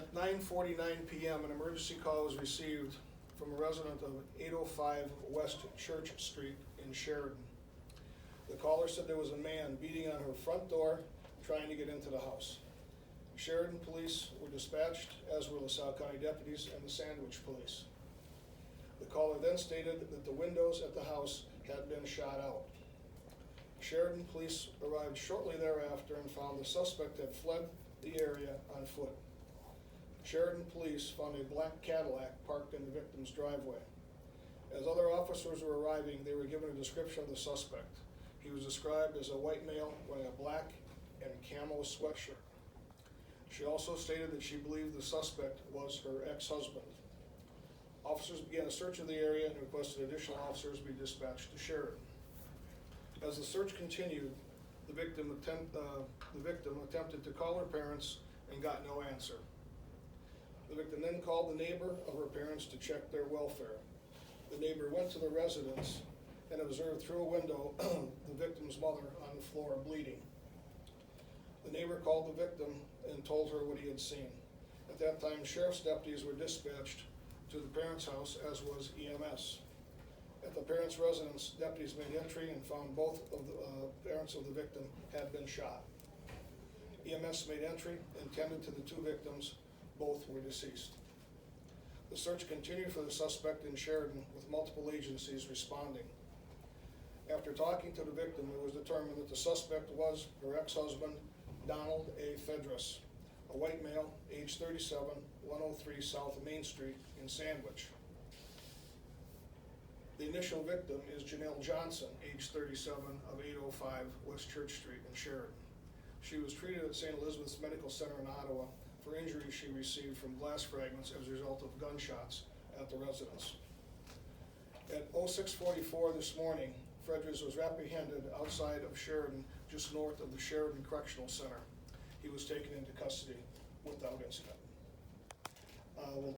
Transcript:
At 9:49 p.m., an emergency call was received from a resident of 805 West Church Street in Sheridan. The caller said there was a man beating on her front door trying to get into the house. Sheridan police were dispatched, as were LaSalle County deputies and the Sandwich police. The caller then stated that the windows at the house had been shot out. Sheridan police arrived shortly thereafter and found the suspect had fled the area on foot. Sheridan police found a black Cadillac parked in the victim's driveway. As other officers were arriving, they were given a description of the suspect. He was described as a white male wearing a black and camo sweatshirt. She also stated that she believed the suspect was her ex-husband. Officers began a search of the area and requested additional officers be dispatched to Sheridan. As the search continued, the victim attempted to call her parents and got no answer. The victim then called the neighbor of her parents to check their welfare. The neighbor went to the residence and observed through a window the victim's mother on the floor bleeding. The neighbor called the victim and told her what he had seen. At that time, sheriff's deputies were dispatched to the parents' house, as was EMS. At the parents' residence, deputies made entry and found both of the parents of the victim had been shot. EMS made entry and tended to the two victims. Both were deceased. The search continued for the suspect in Sheridan, with multiple agencies responding. After talking to the victim, it was determined that the suspect was her ex-husband, Donald A. Fedras, a white male, age 37, 103 South Main Street in Sandwich. The initial victim is Janelle Johnson, age 37, of 805 West Church Street in Sheridan. She was treated at St. Elizabeth's Medical Center in Ottawa for injuries she received from glass fragments as a result of gunshots at the residence. At 06:44 this morning, Fedras was apprehended outside of Sheridan, just north of the Sheridan Correctional Center. He was taken into custody without incident. We'll